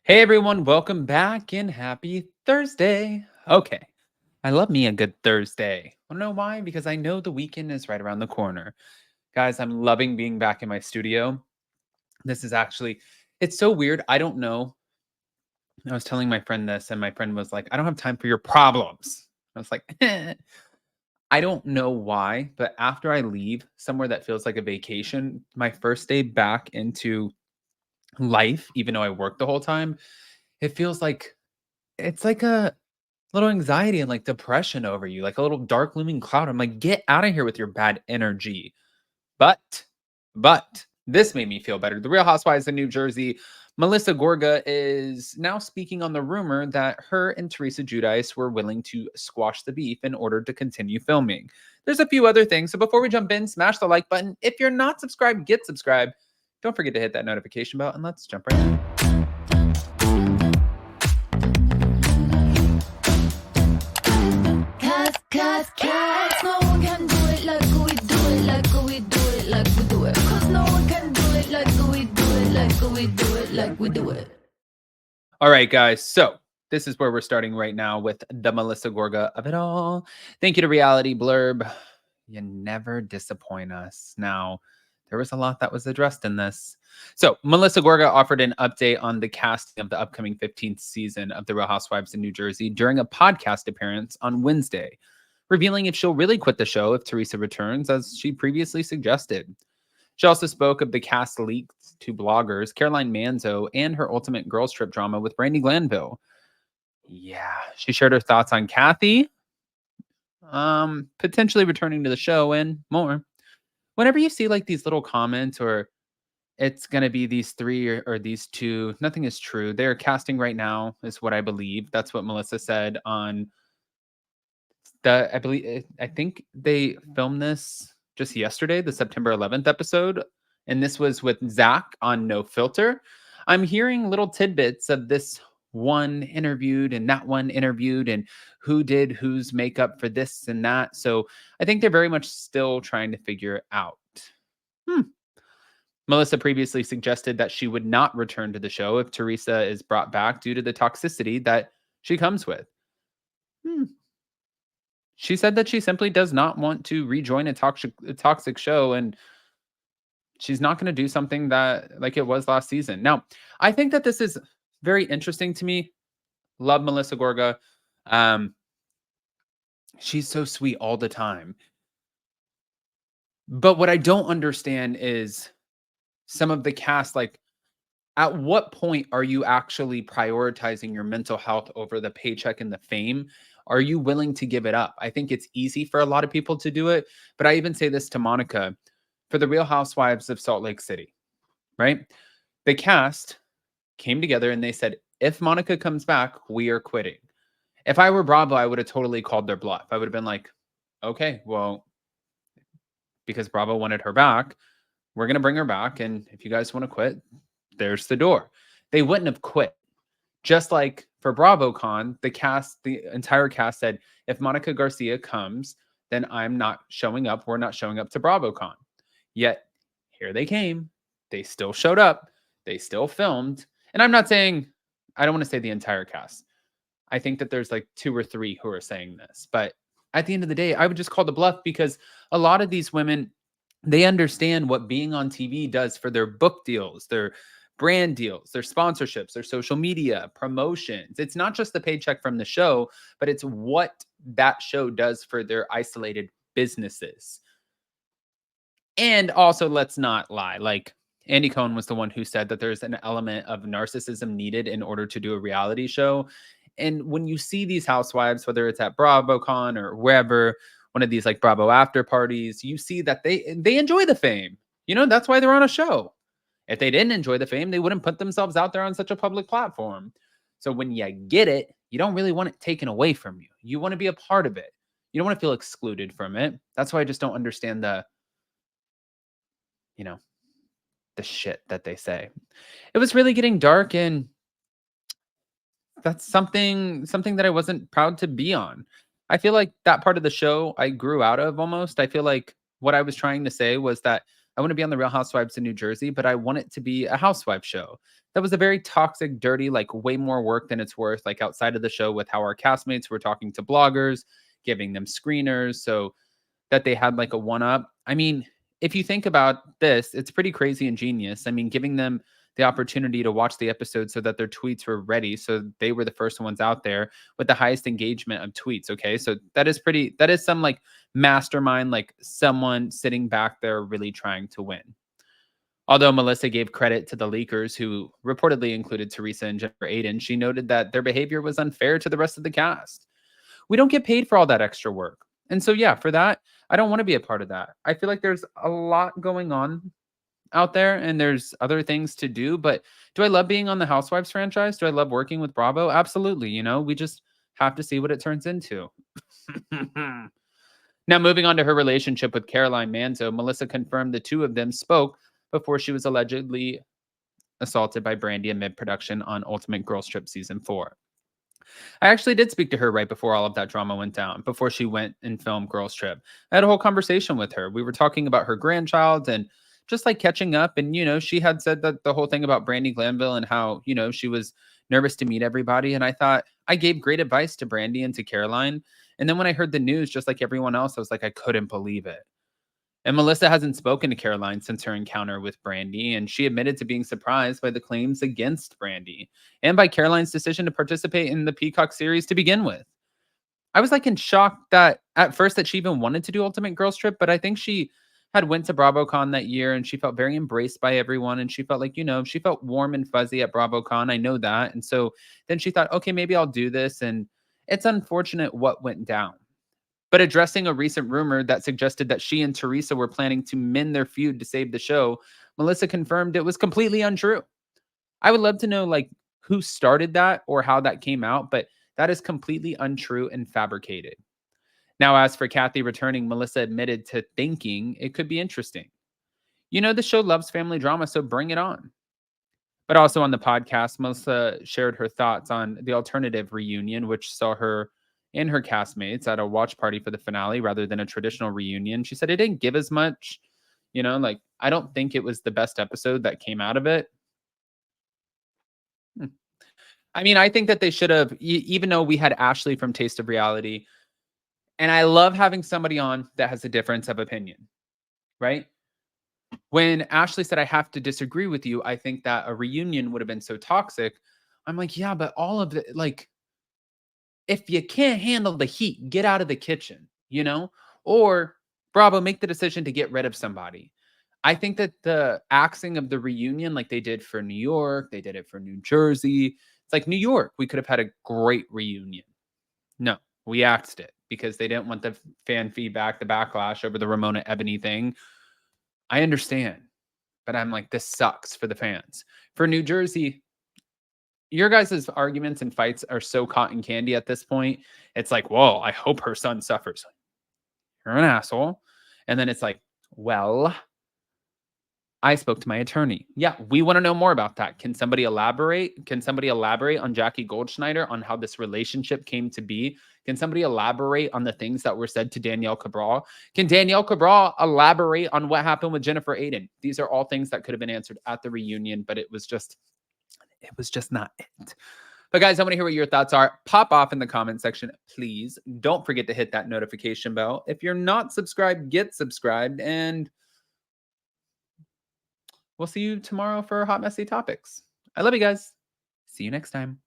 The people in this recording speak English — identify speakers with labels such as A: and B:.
A: Hey everyone, welcome back and happy Thursday. Okay, I love me a good Thursday. I don't know why, because I know the weekend is right around the corner. Guys, I'm loving being back in my studio. This is actually, it's so weird. I don't know. I was telling my friend this, and my friend was like, I don't have time for your problems. I was like, I don't know why, but after I leave somewhere that feels like a vacation, my first day back into life, even though I worked the whole time, it feels like it's like a little anxiety and like depression over you, like a little dark looming cloud. I'm like, get out of here with your bad energy. But, but this made me feel better. The Real Housewives in New Jersey, Melissa Gorga is now speaking on the rumor that her and Teresa Giudice were willing to squash the beef in order to continue filming. There's a few other things. So before we jump in, smash the like button. If you're not subscribed, get subscribed. Don't forget to hit that notification bell and let's jump right in.
B: Cause no one can do it like we do it, like we do it, like we do it. Cause no one can do it like we do it, like we do it, like we do it.
A: All right, guys. So this is where we're starting right now with the Melissa Gorga of it all. Thank you to Reality Blurb. You never disappoint us. Now, there was a lot that was addressed in this. So, Melissa Gorga offered an update on the casting of the upcoming 15th season of The Real Housewives in New Jersey during a podcast appearance on Wednesday, revealing if she'll really quit the show if Teresa returns, as she previously suggested. She also spoke of the cast leaked to bloggers Caroline Manzo and her Ultimate Girls Trip drama with Brandi Glanville. Yeah, she shared her thoughts on Kathy, potentially returning to the show and more. Whenever you see like these little comments or it's going to be these three or these two, nothing is true. They're casting right now, is what I believe. That's what Melissa said on I think they filmed this just yesterday, the September 11th episode, and this was with Zach on No Filter. I'm hearing little tidbits of this one interviewed and that one interviewed and who did whose makeup for this and that. So I think they're very much still trying to figure it out. Hmm. Melissa previously suggested that she would not return to the show if Teresa is brought back due to the toxicity that she comes with. Hmm. She said that she simply does not want to rejoin a toxic show, and she's not going to do something that like it was last season. Now, I think that this is very interesting to me. Love Melissa Gorga. Um, she's so sweet all the time. But what I don't understand is some of the cast, like, at what point are you actually prioritizing your mental health over the paycheck and the fame? Are you willing to give it up? I think it's easy for a lot of people to do it, but I even say this to Monica for the Real Housewives of Salt Lake City, right? The cast came together and they said, if Monica comes back, we are quitting. If I were Bravo, I would have totally called their bluff. I would have been like, okay, well, because Bravo wanted her back, we're going to bring her back. And if you guys want to quit, there's the door. They wouldn't have quit. Just like for BravoCon, the entire cast said, if Monica Garcia comes, then I'm not showing up. We're not showing up to BravoCon. Yet here they came. They still showed up. They still filmed. And I'm not saying, I don't want to say the entire cast. I think that there's like two or three who are saying this. But at the end of the day, I would just call the bluff because a lot of these women, they understand what being on TV does for their book deals, their brand deals, their sponsorships, their social media, promotions. It's not just the paycheck from the show, but it's what that show does for their isolated businesses. And also, let's not lie. Like, Andy Cohen was the one who said that there's an element of narcissism needed in order to do a reality show. And when you see these housewives, whether it's at BravoCon or wherever, one of these like Bravo after parties, you see that they enjoy the fame. You know, that's why they're on a show. If they didn't enjoy the fame, they wouldn't put themselves out there on such a public platform. So when you get it, you don't really want it taken away from you. You want to be a part of it. You don't want to feel excluded from it. That's why I just don't understand you know, the shit that they say. It was really getting dark, and that's something that I wasn't proud to be on. I feel like that part of the show I grew out of almost. I feel like what I was trying to say was that I want to be on the Real Housewives in New Jersey, but I want it to be a housewife show. That was a very toxic, dirty, like way more work than it's worth, like outside of the show with how our castmates were talking to bloggers, giving them screeners so that they had like a one up. I mean, if you think about this, it's pretty crazy and genius. I mean, giving them the opportunity to watch the episode so that their tweets were ready. So they were the first ones out there with the highest engagement of tweets. Okay. So that is some like mastermind, like someone sitting back there really trying to win. Although Melissa gave credit to the leakers who reportedly included Teresa and Jennifer Aiden, she noted that their behavior was unfair to the rest of the cast. We don't get paid for all that extra work. And so, yeah, for that, I don't want to be a part of that. I feel like there's a lot going on out there and there's other things to do. But do I love being on the Housewives franchise? Do I love working with Bravo? Absolutely. You know, we just have to see what it turns into. Now, moving on to her relationship with Caroline Manzo, Melissa confirmed the two of them spoke before she was allegedly assaulted by Brandy in mid production on Ultimate Girls Trip Season 4. I actually did speak to her right before all of that drama went down, before she went and filmed Girls Trip. I had a whole conversation with her. We were talking about her grandchild and just like catching up. And, you know, she had said that the whole thing about Brandy Glanville and how, you know, she was nervous to meet everybody. And I thought I gave great advice to Brandy and to Caroline. And then when I heard the news, just like everyone else, I was like, I couldn't believe it. And Melissa hasn't spoken to Caroline since her encounter with Brandy, and she admitted to being surprised by the claims against Brandy and by Caroline's decision to participate in the Peacock series to begin with. I was like in shock that at first that she even wanted to do Ultimate Girls Trip, but I think she had went to BravoCon that year and she felt very embraced by everyone and she felt like, you know, she felt warm and fuzzy at BravoCon. I know that. And so then she thought, okay, maybe I'll do this. And it's unfortunate what went down. But addressing a recent rumor that suggested that she and Teresa were planning to mend their feud to save the show, Melissa confirmed it was completely untrue. I would love to know like who started that or how that came out, but that is completely untrue and fabricated. Now, as for Kathy returning, Melissa admitted to thinking it could be interesting. You know, the show loves family drama, so bring it on. But also on the podcast, Melissa shared her thoughts on the alternative reunion, which saw her and her castmates at a watch party for the finale rather than a traditional reunion. She said it didn't give as much, you know, like I don't think it was the best episode that came out of it. Hmm. I mean, I think that they should have, even though we had Ashley from Taste of Reality, and I love having somebody on that has a difference of opinion, right? When Ashley said, I have to disagree with you, I think that a reunion would have been so toxic. I'm like, yeah, but all of it, like, if you can't handle the heat, get out of the kitchen, you know? Or Bravo, make the decision to get rid of somebody. I think that the axing of the reunion, like they did for New York, they did it for New Jersey. It's like New York, we could have had a great reunion. No, we axed it because they didn't want the fan feedback, the backlash over the Ramona Ebony thing. I understand, but I'm like, this sucks for the fans. For New Jersey, your guys' arguments and fights are so cotton candy at this point. It's like, whoa, I hope her son suffers. You're an asshole. And then it's like, well, I spoke to my attorney. Yeah, we want to know more about that. Can somebody elaborate? Can somebody elaborate on Jackie Goldschneider, on how this relationship came to be? Can somebody elaborate on the things that were said to Danielle Cabral? Can Danielle Cabral elaborate on what happened with Jennifer Aiden? These are all things that could have been answered at the reunion, but it was just not it. But guys, I want to hear what your thoughts are. Pop off in the comment section, please. Don't forget to hit that notification bell. If you're not subscribed, get subscribed, and we'll see you tomorrow for Hot Messy Topics. I love you guys. See you next time.